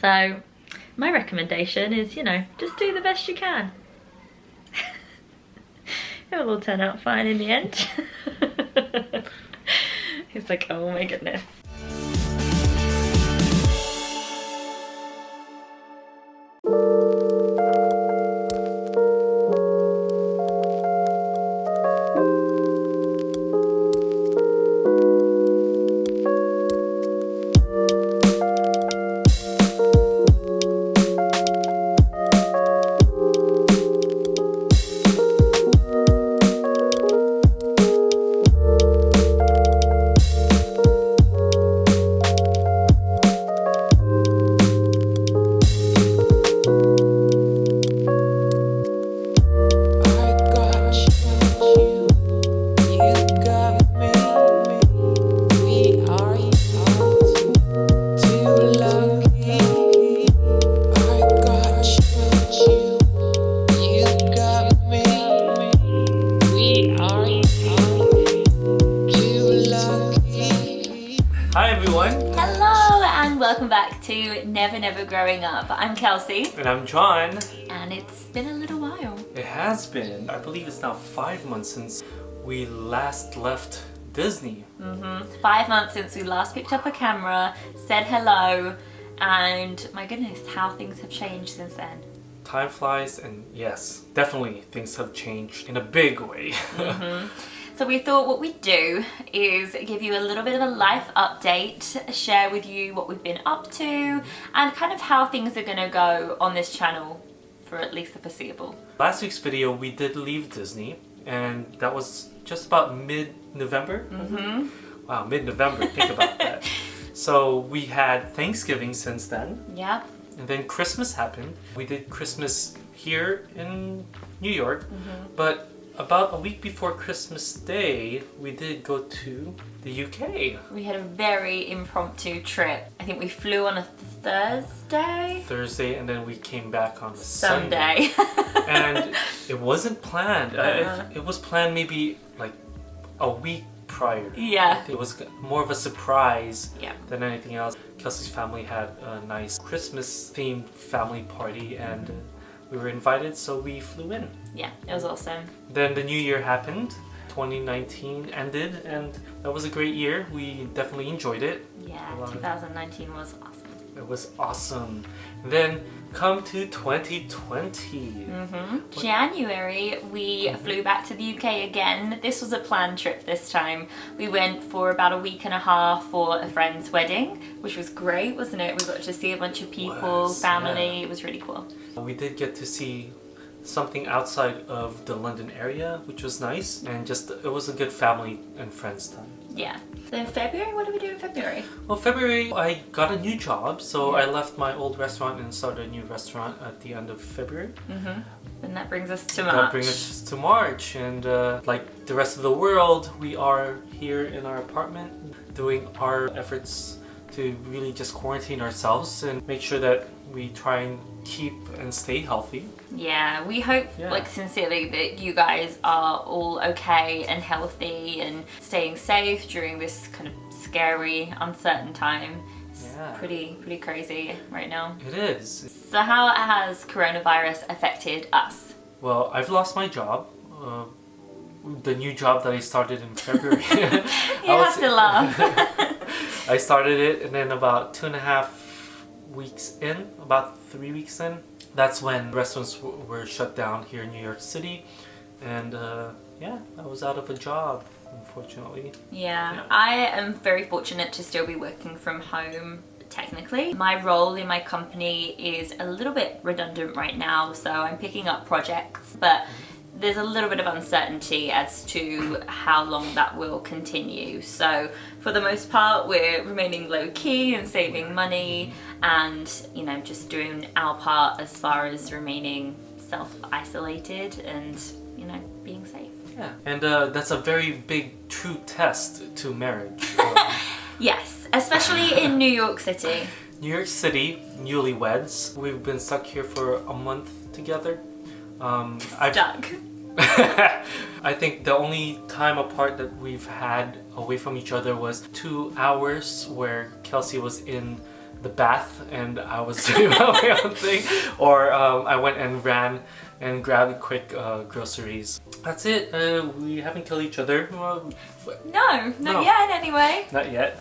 So my recommendation is, you know, just do the best you can. It will all turn out fine in the end. It's like, oh my goodness. Hi everyone! Hello and welcome back to Never Growing Up. I'm Kelsey. And I'm John. And it's been a little while. It has been. I believe it's now 5 months since we last left Disney. 5 months since we last picked up a camera, said hello, and my goodness, how things have changed since then. Time flies, and yes, definitely things have changed in a big way. So we thought what we'd do is give you a little bit of a life update, share with you what we've been up to, and kind of how things are going to go on this channel for at least the foreseeable. Last week's video, we did leave Disney, and that was just about mid-November. Wow, mid-November, think about that. So we had Thanksgiving since then. Yeah. And then Christmas happened. We did Christmas here in New York, but about a week before Christmas Day, we did go to the UK. We had a very impromptu trip. I think we flew on a Thursday, and then we came back on a Sunday. And it wasn't planned. It was planned maybe like a week prior. Yeah. It was more of a surprise Yeah. than anything else. Kelsey's family had a nice Christmas themed family party, and we were invited, so we flew in. Yeah, it was awesome. Then the new year happened. 2019 ended, and that was a great year. We definitely enjoyed it. Yeah, 2019 was awesome. It was awesome. Then come to 2020. January, we flew back to the UK again. This was a planned trip this time. We went for about a week and a half for a friend's wedding, which was great, wasn't it? We got to see a bunch of people, family. Yeah. It was really cool. We did get to see something outside of the London area, which was nice, and just it was a good family and friends time. Yeah. Then February, what did we do in February? Well, February, I got a new job, so I left my old restaurant and started a new restaurant at the end of February. And that brings us to March. That brings us to March, and like the rest of the world, we are here in our apartment doing our efforts to really just quarantine ourselves and make sure that we try and keep and stay healthy. Yeah, we hope like sincerely that you guys are all okay and healthy and staying safe during this kind of scary, uncertain time. It's pretty crazy right now. It is. So how has coronavirus affected us? Well, I've lost my job. The new job that I started in February. You have to laugh. I started it, and then about 2.5 weeks in, about 3 weeks in, that's when restaurants were shut down here in New York City, and I was out of a job, unfortunately. Yeah, I am very fortunate to still be working from home. Technically, my role in my company is a little bit redundant right now, so I'm picking up projects, but there's a little bit of uncertainty as to how long that will continue. So for the most part, we're remaining low key and saving money and, you know, just doing our part as far as remaining self-isolated and, you know, being safe. Yeah, and that's a very big true test to marriage. Yes, especially in New York City. New York City, newlyweds. We've been stuck here for a month together. Stuck. I think the only time apart that we've had away from each other was 2 hours where Kelsey was in the bath and I was doing my own thing, or I went and ran and grabbed quick groceries. That's it. We haven't killed each other. No, not yet anyway. Not yet.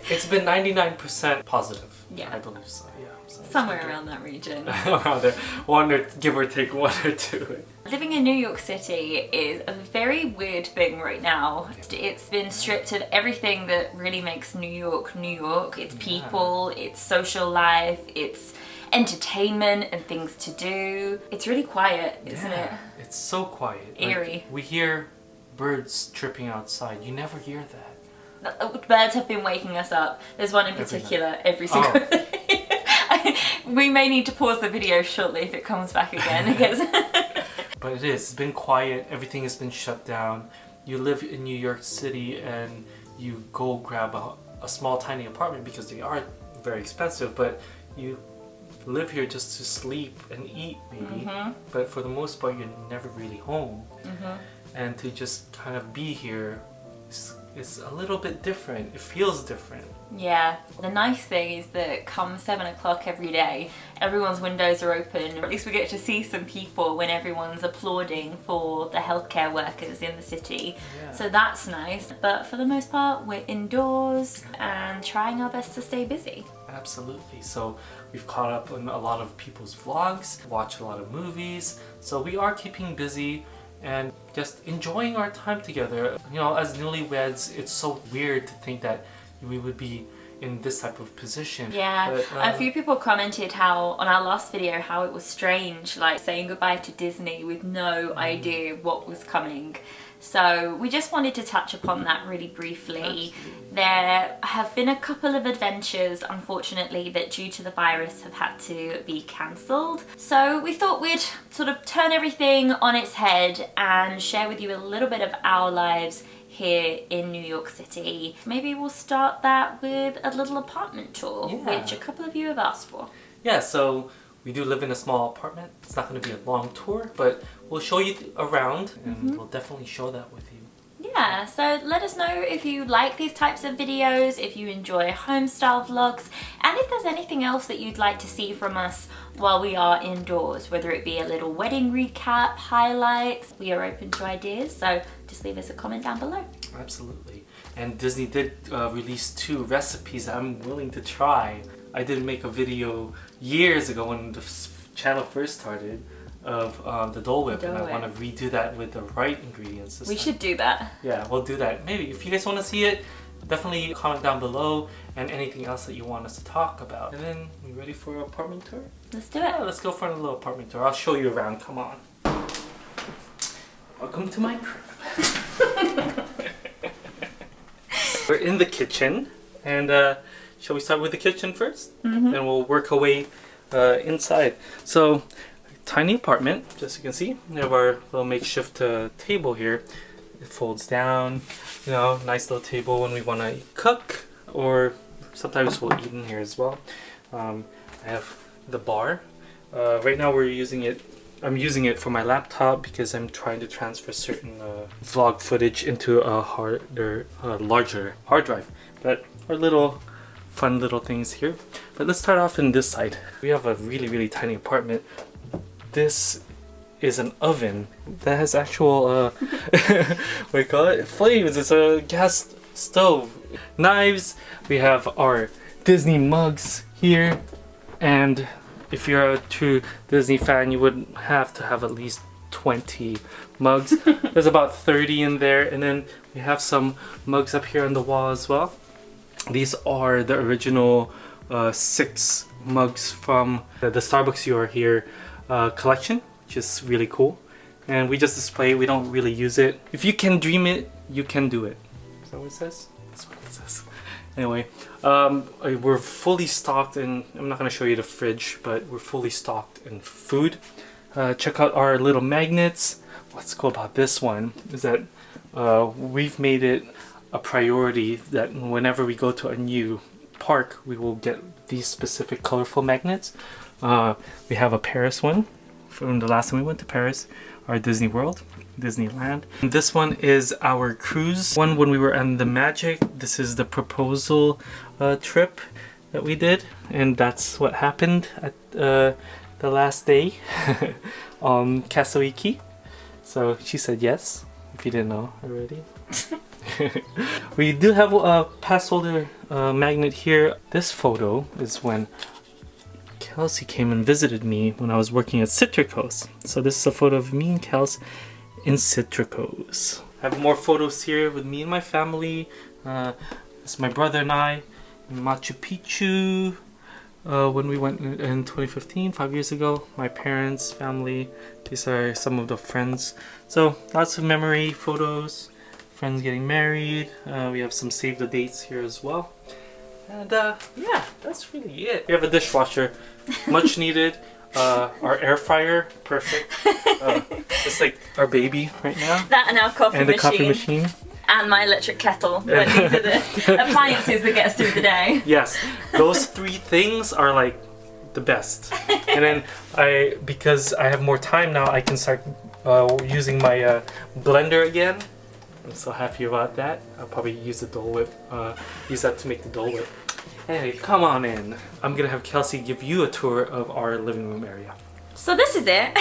It's been 99% positive. Yeah. I believe so. Yeah. So Somewhere around that region. Around there. One or give or take one or two. Living in New York City is a very weird thing right now. It's been stripped of everything that really makes New York New York. It's people, it's social life, it's entertainment and things to do. It's really quiet, isn't it? It's so quiet. Eerie. Like, we hear birds chirping outside. You never hear that. Birds have been waking us up. There's one in particular every single day. We may need to pause the video shortly if it comes back again. But it is. It's been quiet. Everything has been shut down. You live in New York City and you go grab a small tiny apartment because they are very expensive, but you live here just to sleep and eat maybe. But for the most part you're never really home. And to just kind of be here is a little bit different. It feels different. Yeah. The nice thing is that come 7 o'clock every day, everyone's windows are open. Or at least we get to see some people when everyone's applauding for the healthcare workers in the city. So that's nice. But for the most part, we're indoors and trying our best to stay busy. Absolutely. So we've caught up on a lot of people's vlogs, watched a lot of movies. So we are keeping busy and just enjoying our time together. You know, as newlyweds, it's so weird to think that we would be in this type of position. Yeah, but, a few people commented how, on our last video, how it was strange, like saying goodbye to Disney with no idea what was coming. So we just wanted to touch upon that really briefly. Absolutely. There have been a couple of adventures, unfortunately, that due to the virus have had to be cancelled. So we thought we'd sort of turn everything on its head and share with you a little bit of our lives here in New York City. Maybe we'll start that with a little apartment tour, which a couple of you have asked for. Yeah, so we do live in a small apartment. It's not going to be a long tour, but we'll show you around and we'll definitely show that with you. Yeah, so let us know if you like these types of videos, if you enjoy home style vlogs, and if there's anything else that you'd like to see from us while we are indoors, whether it be a little wedding recap, highlights. We are open to ideas, so just leave us a comment down below. Absolutely. And Disney did release 2 recipes that I'm willing to try. I did make a video years ago when the channel first started of the Dole Whip, and I want to redo that with the right ingredients this time. Should do that. Yeah, we'll do that. Maybe if you guys want to see it, definitely comment down below and anything else that you want us to talk about. And then, we ready for an apartment tour? Let's do it. Yeah, let's go for a little apartment tour. I'll show you around. Come on. Welcome to my crib. We're in the kitchen, and shall we start with the kitchen first? Then we'll work our way inside. So, tiny apartment, just so you can see. We have our little makeshift table here. It folds down, you know, nice little table when we want to cook, or sometimes we'll eat in here as well. I have the bar. Right now we're using it. I'm using it for my laptop because I'm trying to transfer certain vlog footage into a larger hard drive. But our little fun little things here. But let's start off in this side. We have a really tiny apartment. This is an oven that has actual what do you call it? Flames. It's a gas stove. Knives. We have our Disney mugs here, and if you're a true Disney fan, you would have to have at least 20 mugs. There's about 30 in there, and then we have some mugs up here on the wall as well. These are the original 6 mugs from the Starbucks You Are Here collection, which is really cool. And we just display it, we don't really use it. If you can dream it, you can do it. Is that what it says? That's what it says. Anyway, we're fully stocked in, I'm not going to show you the fridge, but we're fully stocked in food. Check out our little magnets. What's cool about this one is that we've made it a priority that whenever we go to a new park, we will get these specific colorful magnets. We have a Paris one from the last time we went to Paris, our Disney World, Disneyland. And this one is our cruise one when we were on the Magic. This is the proposal trip. that we did, and that's what happened at the last day on Kasoiki. So she said yes, if you didn't know already. We do have a pass holder magnet here. This photo is when Kelsey came and visited me when I was working at Citricos. So this is a photo of me and Kels in Citricos. I have more photos here with me and my family. This is my brother and I in Machu Picchu when we went in 2015, 5 years ago. My parents, family, these are some of the friends. So lots of memory photos, friends getting married. We have some save the dates here as well. And yeah, that's really it. We have a dishwasher, much needed. Our air fryer, perfect. It's like our baby right now. That and our coffee and machine. the coffee machine. And my electric kettle. But these are the appliances that get us through the day. Yes, those three things are like the best. And then because I have more time now, I can start using my blender again. I'm so happy about that. I'll probably use the Dole Whip, use that to make the Dole Whip. Anyway, come on in. I'm gonna have Kelsey give you a tour of our living room area. So this is it.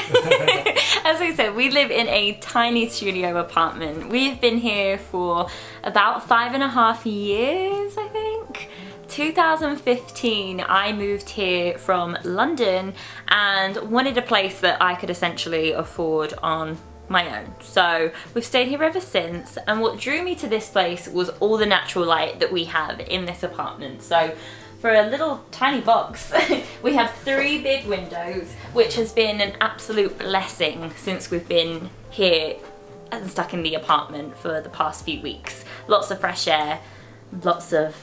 As I said, we live in a tiny studio apartment. We've been here for about 5.5 years, I think. 2015, I moved here from London and wanted a place that I could essentially afford on my own. So we've stayed here ever since, and what drew me to this place was all the natural light that we have in this apartment. So for a little tiny box, we have 3 big windows, which has been an absolute blessing since we've been here and stuck in the apartment for the past few weeks. Lots of fresh air, lots of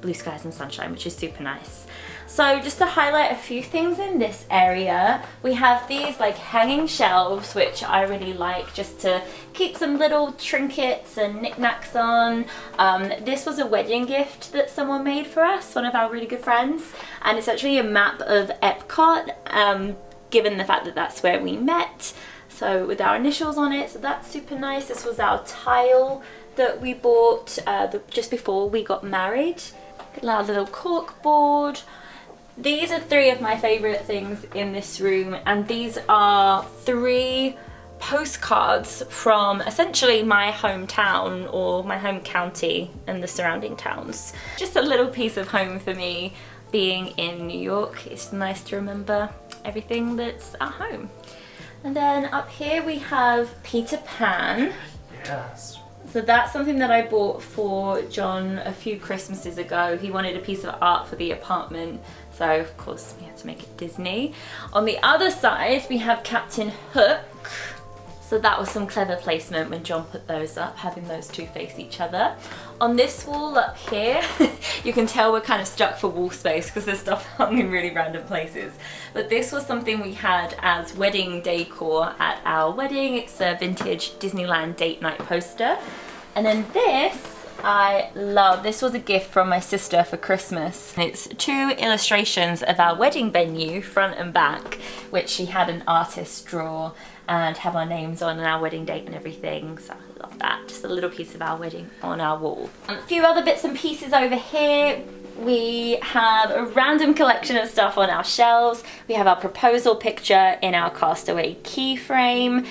blue skies and sunshine, which is super nice. So just to highlight a few things in this area, we have these like hanging shelves, which I really like just to keep some little trinkets and knickknacks on. This was a wedding gift that someone made for us, one of our really good friends, and it's actually a map of Epcot, given the fact that that's where we met. So with our initials on it, so that's super nice. This was our tile that we bought just before we got married. Our little cork board. These are 3 of my favourite things in this room, and these are 3 postcards from essentially my hometown or my home county and the surrounding towns. Just a little piece of home for me being in New York. It's nice to remember everything that's at home. And then up here we have Peter Pan. Yes. So that's something that I bought for John a few Christmases ago. He wanted a piece of art for the apartment, so of course we had to make it Disney. On the other side we have Captain Hook. So that was some clever placement when John put those up, having those 2 face each other. On this wall up here, you can tell we're kind of stuck for wall space because there's stuff hung in really random places. But this was something we had as wedding decor at our wedding. It's a vintage Disneyland date night poster. And then this, I love. This was a gift from my sister for Christmas. It's 2 illustrations of our wedding venue, front and back, which she had an artist draw and have our names on and our wedding date and everything. So I love that. Just a little piece of our wedding on our wall. A few other bits and pieces over here. We have a random collection of stuff on our shelves. We have our proposal picture in our castaway key frame.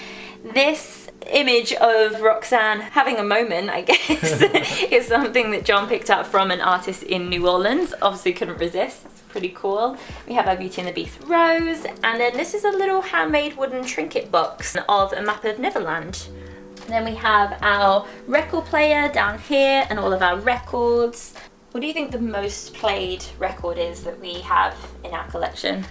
This image of Roxanne having a moment, I guess, is something that John picked up from an artist in New Orleans. Obviously couldn't resist. It's pretty cool. We have our Beauty and the Beast rose, and then this is a little handmade wooden trinket box of a map of Neverland. And then we have our record player down here and all of our records. What do you think the most played record is that we have in our collection?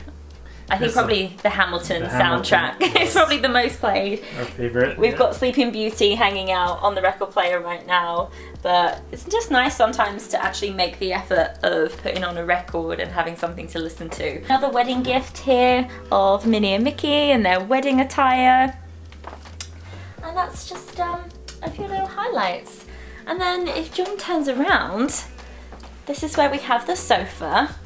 I think probably the Hamilton soundtrack. Yes. It's probably the most played. Our favorite. We've got Sleeping Beauty hanging out on the record player right now, but it's just nice sometimes to actually make the effort of putting on a record and having something to listen to. Another wedding gift here of Minnie and Mickey and their wedding attire. And that's just a few little highlights. And then if John turns around, this is where we have the sofa.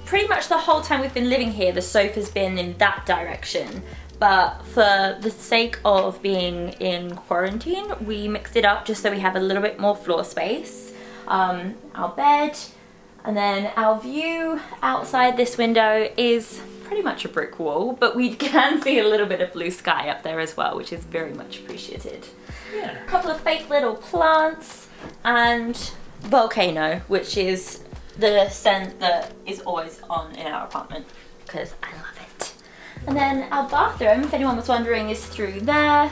Pretty much the whole time we've been living here, the sofa's been in that direction. But for the sake of being in quarantine, we mixed it up just so we have a little bit more floor space. Our bed, And then our view outside this window is pretty much a brick wall, but we can see a little bit of blue sky up there as well, which is very much appreciated. Yeah. A couple of fake little plants and volcano, which is the scent that is always on in our apartment because I love it. And then our bathroom, if anyone was wondering, is through there.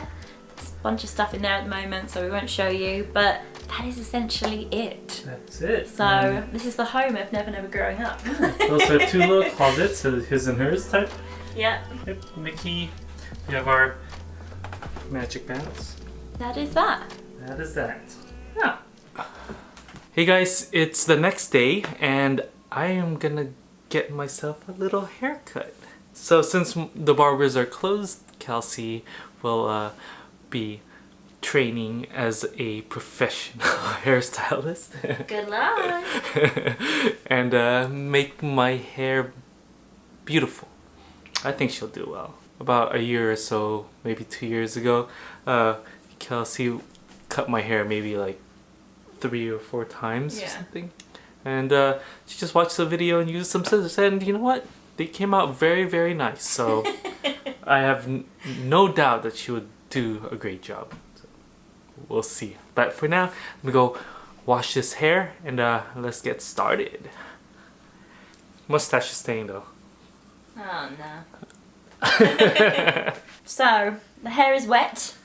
There's a bunch of stuff in there at the moment, so we won't show you, but that is essentially it. That's it. So this is the home of Never Never Growing Up. Also 2 little closets, his and hers type. Yeah. Yep, Mickey. We have our magic bands. That is that. That is that. Yeah. Hey guys, it's the next day and I am gonna get myself a little haircut. So since the barbers are closed, Kelsey will be training as a professional hairstylist. Good luck. And make my hair beautiful. I think she'll do well. About a year or so, maybe 2 years ago, Kelsey cut my hair maybe like 3 or 4 times or something. And she just watched the video and used some scissors, and you know what? They came out very, very nice. So I have no doubt that she would do a great job. So we'll see. But for now, let me go wash this hair and let's get started. Mustache is staying though. Oh no. So the hair is wet.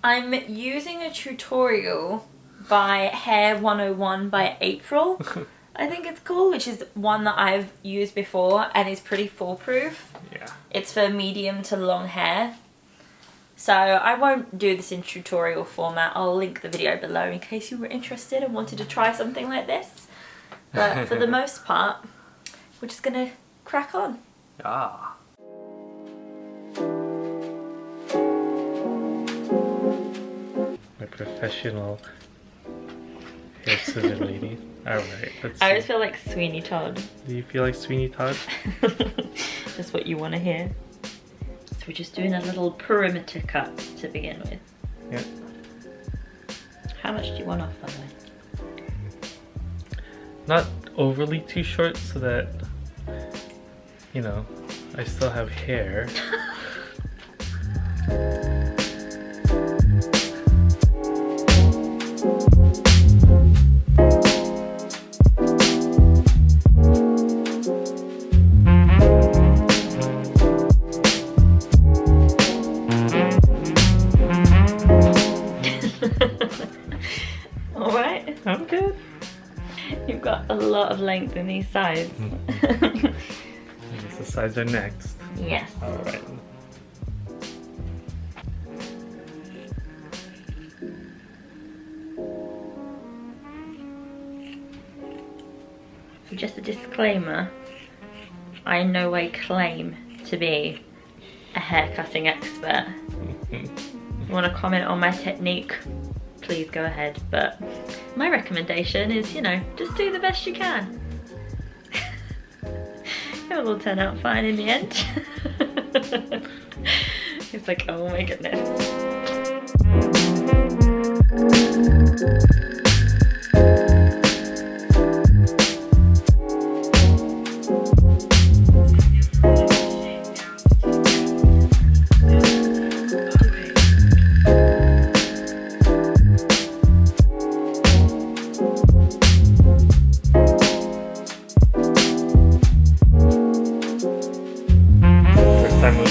I'm using a tutorial by Hair 101 by April. I think it's called, which is one that I've used before and is pretty foolproof. Yeah. It's for medium to long hair. So I won't do this in tutorial format. I'll link the video below in case you were interested and wanted to try something like this. But for the most part, we're just gonna crack on. Ah. My professional hair scissor lady. Alright, let's see. I always feel like Sweeney Todd. Do you feel like Sweeney Todd? That's what you want to hear. So we're just doing a little perimeter cut to begin with. Yeah. How much do you want off, by the way? Not overly too short so that, you know, I still have hair. Alright. I'm good. You've got a lot of length in these sides. I guess the sides are next. Yes. Alright. So just a disclaimer, I in no way claim to be a hair cutting expert. If you want to comment on my technique, please go ahead, but my recommendation is, you know, just do the best you can. It will turn out fine in the end. It's like, oh my goodness.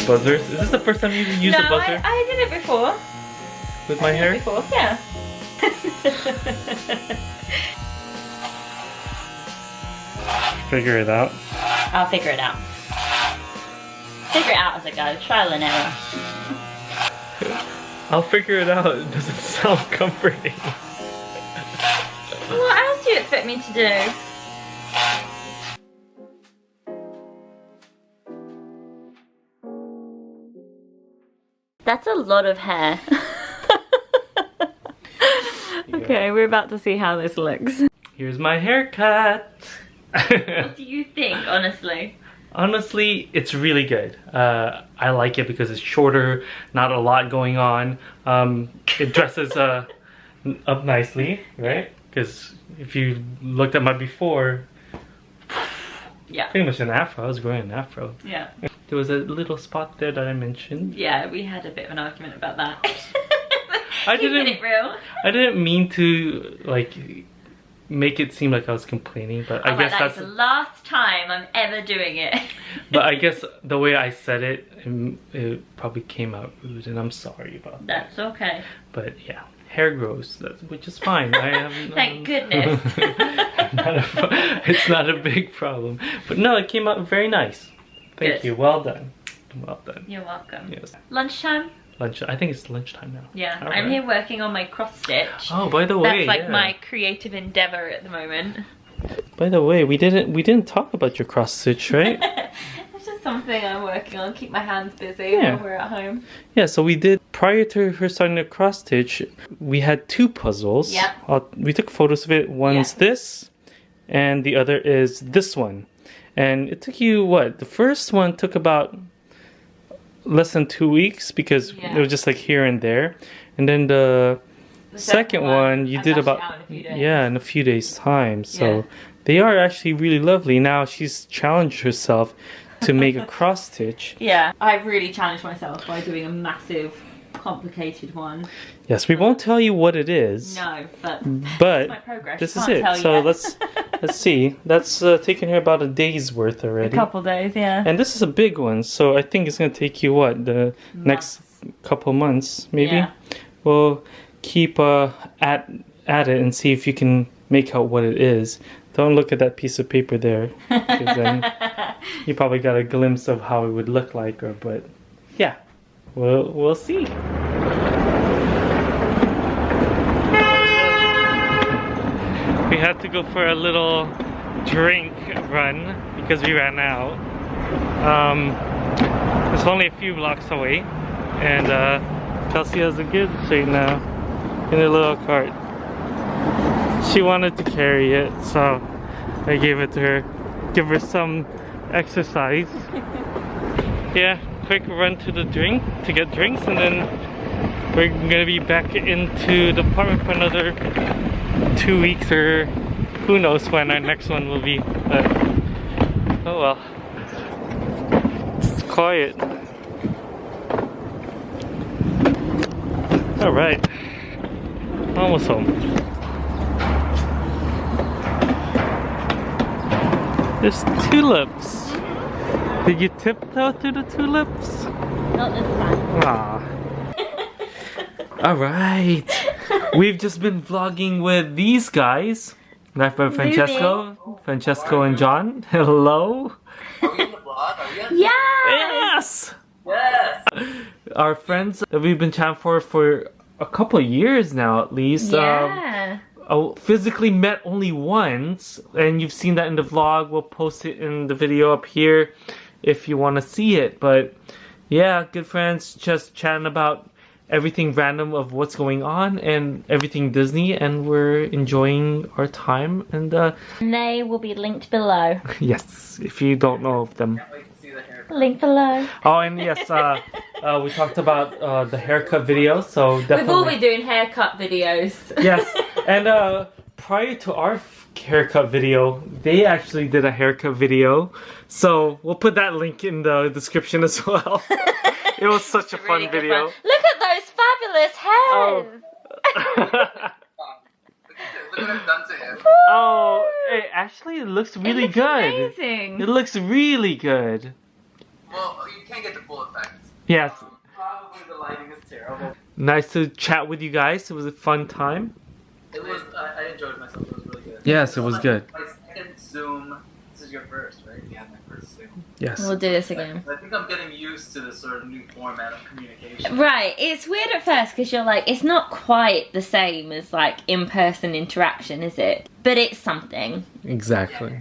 Buzzers? Is this the first time you used a buzzer? I did it before. With my hair? Before, yeah. Figure it out. I'll figure it out. Figure it out as I go. Trial and error. I'll figure it out. It doesn't sound comforting. What else do you expect me to do? That's a lot of hair. Okay, we're about to see how this looks. Here's my haircut. What do you think, honestly? Honestly, it's really good. I like it because it's shorter, not a lot going on. It dresses up nicely, right? because if you looked at my before, yeah, pretty much an afro. I was growing an afro. Yeah. There was a little spot there that I mentioned. Yeah, we had a bit of an argument about that. I Keeping it real. I didn't mean to like make it seem like I was complaining, but I guess that's the last time I'm ever doing it. But I guess the way I said it, it probably came out rude, and I'm sorry about that. That's okay. But yeah, hair grows, which is fine. I have Thank goodness. It's not a big problem. But no, it came out very nice. Thank Good. you. Well done. Well done. You're welcome. Yes. Lunchtime? Lunch. I think it's lunchtime now. Yeah, All I'm right. here working on my cross stitch. Oh, by the way, that's like my creative endeavor at the moment. By the way, we didn't talk about your cross stitch, right? It's just something I'm working on. Keep my hands busy while we're at home. Yeah, so we did, prior to her starting the cross stitch, we had 2 puzzles. Yeah. We took photos of it. One's this, and the other is this one. And it took you, what? The first one took about less than 2 weeks because it was just like here and there. And then the second one you did about in a few days time. So they are actually really lovely. Now she's challenged herself to make a cross stitch. Yeah, I've really challenged myself by doing a massive complicated one. Yes, we won't tell you what it is. No, but my progress. This is it. So let's see. That's taken her about a day's worth already. A couple days, yeah. And this is a big one, so I think it's gonna take you what, the next couple months maybe. Yeah. We'll keep at it and see if you can make out what it is. Don't look at that piece of paper there, because then you probably got a glimpse of how it would look like. But yeah, we'll see. We had to go for a little drink run because we ran out. It's only a few blocks away, and Chelsea has a good right now in a little cart. She wanted to carry it, so I gave it to her. Give her some exercise. Yeah, quick run to the drink to get drinks, and then we're gonna be back into the apartment for another 2 weeks, or who knows when our next one will be. But oh well. It's quiet. Alright. Almost home. There's tulips. Did you tiptoe through the tulips? Not this time. Ah. Alright. We've just been vlogging with these guys. Life by Francesco. Francesco and John. Hello. Are we in the vlog? Are we? Yes! Yes! Our friends that we've been chatting for a couple of years now at least. Yeah. Physically met only once, and you've seen that in the vlog. We'll post it in the video up here if you want to see it. But yeah, good friends, just chatting about everything random of what's going on and everything Disney, and we're enjoying our time. And they will be linked below. yes, if you don't know of them. Can't wait to see the hair. Link below. Oh, and yes, we talked about the haircut video, so definitely. We've all been doing haircut videos. Yes, and prior to our haircut video, they actually did a haircut video, so we'll put that link in the description as well. It was such a fun video. Look at those fabulous hairs! Look at what I've done to him. Oh, hey, actually it looks really good. Amazing. It looks really good. Well, you can't get the full effect. Yes. Probably the lighting is terrible. Nice to chat with you guys. It was a fun time. It was, I enjoyed myself. It was really good. Yes, it was good. My second Zoom. This is your first, right? Yeah, my first Zoom. Yes. We'll do this again. I think I'm getting used to this sort of new format of communication. Right, it's weird at first because you're like, it's not quite the same as like in-person interaction, is it? But it's something. Exactly.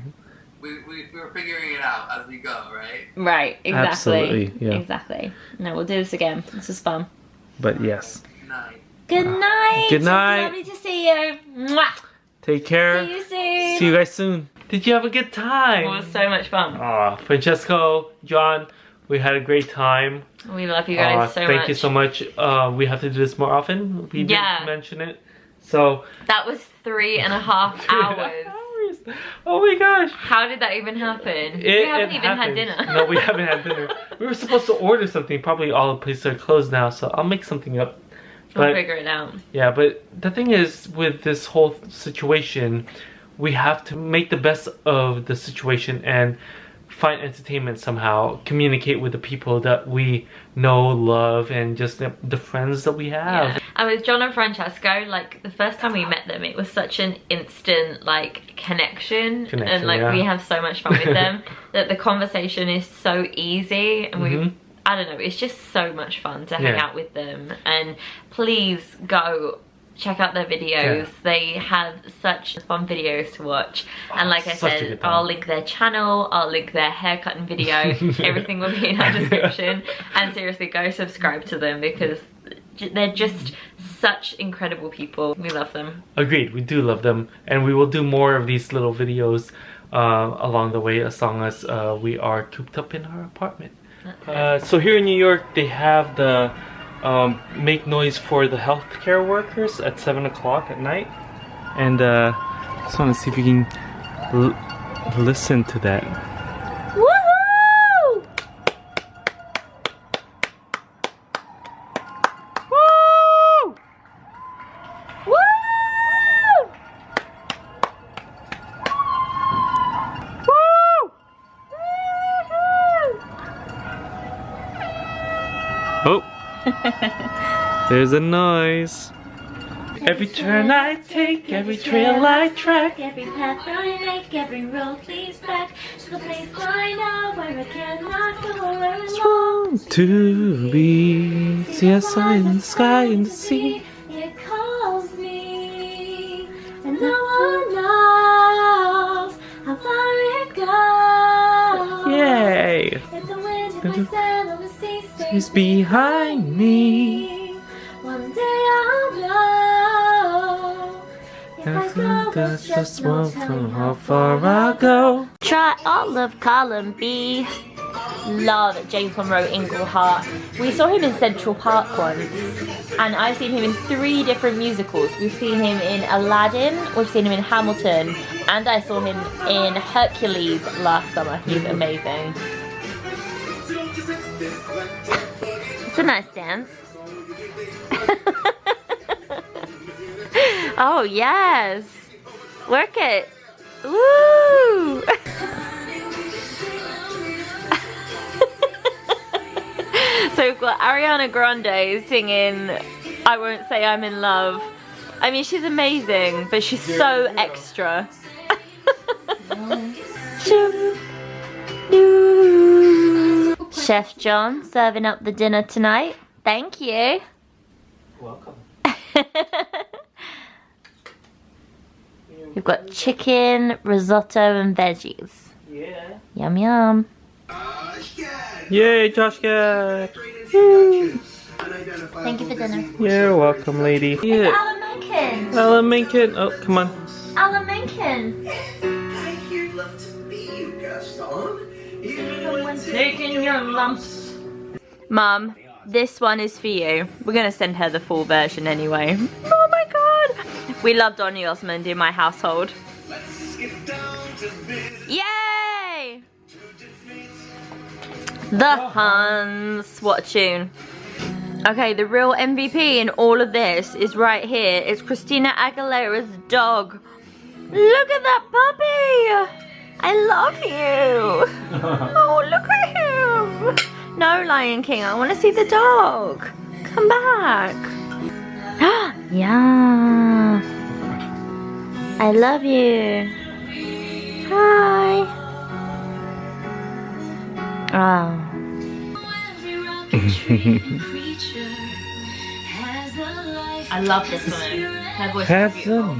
We were figuring it out as we go, right? Right, exactly. Absolutely, yeah. Exactly. No, we'll do this again. This is fun. But yes. Good night. Good night. Good night. It's lovely to see you. Mwah. Take care. See you soon. See you guys soon. Did you have a good time? It was so much fun. Francesco, John, we had a great time. We love you guys so much. Thank you so much. We have to do this more often. We did mention it. So that was 3.5 hours. Oh my gosh. How did that even happen? We haven't even had dinner. No, we haven't had dinner. We were supposed to order something. Probably all the places are closed now, so I'll make something up. I'll figure it out. Yeah, but the thing is, with this whole situation, we have to make the best of the situation and find entertainment somehow, communicate with the people that we know, love, and just the friends that we have. Yeah. And with John and Francesco, like the first time we met them, it was such an instant like connection and like we have so much fun with them that the conversation is so easy, and I don't know, it's just so much fun to hang out with them. And please go check out their videos. They have such fun videos to watch, and like I said, I'll link their channel, I'll link their haircutting video, everything will be in our description. And seriously, go subscribe to them because they're just such incredible people. We love them. Agreed, we do love them, and we will do more of these little videos along the way as long as we are cooped up in our apartment. So here in New York, they have the make noise for the healthcare workers at 7 o'clock at night, and just want to see if you can listen to that. Woohoo! Woo! Woo! Oh! There's a noise. Every turn I take, every trail I track, every path I make, every road leads back to the place I know where I cannot go alone. To be, see a sign in the sky and the sea. It calls me, and no one knows how far it goes. Yay! If the wind in my sail on the sea Stays behind me. one day I'll know. If I go, there's just one from how far I'll go. Try all of column B. Love James Monroe Inglehart. We saw him in Central Park once, and I've seen him in 3 different musicals. We've seen him in Aladdin, we've seen him in Hamilton, and I saw him in Hercules last summer. He's amazing. It's a nice dance. Oh yes, work it. Woo! So we've got Ariana Grande singing I Won't Say I'm in Love. I mean, she's amazing, but she's so extra. Chef John serving up the dinner tonight. Thank you. Welcome. We've got chicken, risotto, and veggies. Yeah. Yum yum. Yay, Josh Cat! Thank you for dinner. You're welcome, lady. Yeah. Alan Menken. Alan Menken. Oh, come on. Alan Menken. I hear love to be you, Gaston. Taking your lumps. Mum, this one is for you. We're gonna send her the full version anyway. Oh my god! We love Donny Osmond in my household. Yay! The Huns. What a tune. Okay, the real MVP in all of this is right here. It's Christina Aguilera's dog. Look at that puppy! I love you! Oh, look at him! No, Lion King, I want to see the dog. Come back. Yeah. I love you. Hi. Oh. I love this woman. Her voice is beautiful.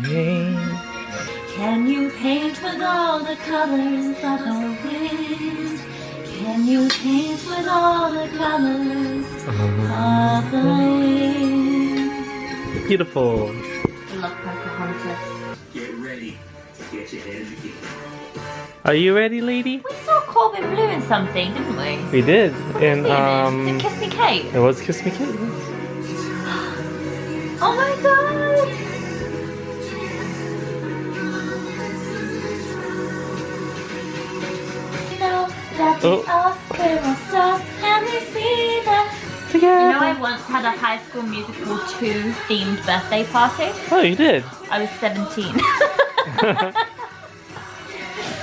Can you paint with all the colors of the wind? Can you paint with all the colors of the wind? Beautiful. I love Pocahontas. Get ready to get your head again. Are you ready, lady? We saw Corbin Blue in something, didn't we? We did. And Was it Kiss Me Kate? it was Kiss Me Kate. Oh my god! And we see that. Together. You know, I once had a High School Musical 2 themed birthday party. Oh, you did? I was 17.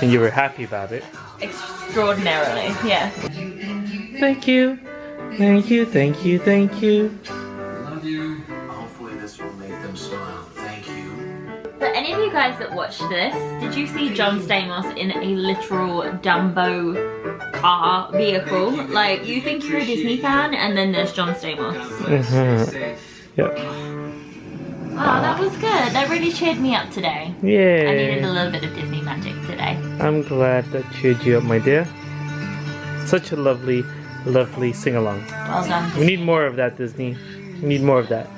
And you were happy about it? Extraordinarily, yeah. Thank you. Thank you, thank you, thank you. Love you. Hopefully this will make them smile. Thank you. For any of you guys that watched this, did you see John Stamos in a literal Dumbo car vehicle? Like, you think you're a Disney fan, and then there's John Stamos. Yeah. Wow, that was good. That really cheered me up today. Yeah. I needed a little bit of Disney magic today. I'm glad that cheered you up, my dear. Such a lovely, lovely sing-along. Well done. We need more of that, Disney. We need more of that.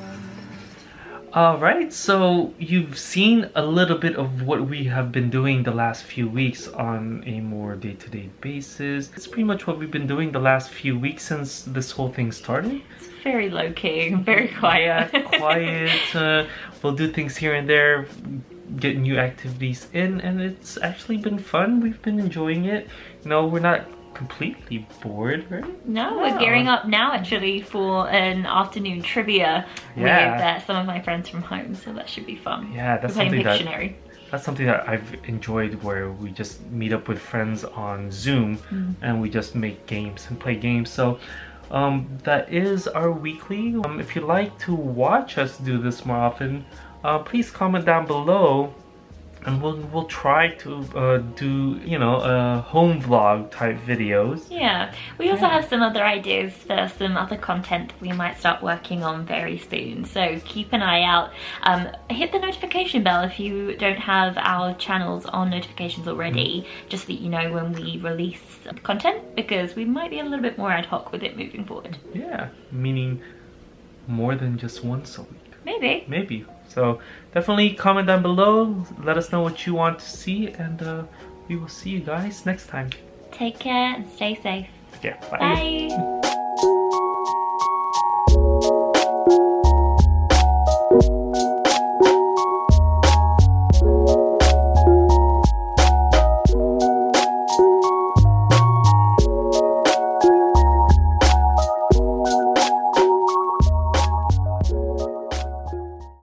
Alright, so you've seen a little bit of what we have been doing the last few weeks on a more day-to-day basis. It's pretty much what we've been doing the last few weeks since this whole thing started. It's very low-key, very quiet. Yeah, quiet. We'll do things here and there, get new activities in, and it's actually been fun. We've been enjoying it. You know, we're not completely bored, right? No, we're gearing up now actually for an afternoon trivia with some of my friends from home, so that should be fun. Yeah, that's we're playing something Pictionary. That's something that I've enjoyed, where we just meet up with friends on Zoom and we just make games and play games. So that is our weekly. If you'd like to watch us do this more often, please comment down below, and we'll try to do, you know, home vlog type videos. Yeah, we also have some other ideas for some other content we might start working on very soon, so keep an eye out. Hit the notification bell if you don't have our channels on notifications already, just so that you know when we release content, because we might be a little bit more ad hoc with it moving forward. Yeah, meaning more than just once a week. Maybe. Maybe. So definitely comment down below, let us know what you want to see, and we will see you guys next time. Take care and stay safe. Okay, bye. Bye.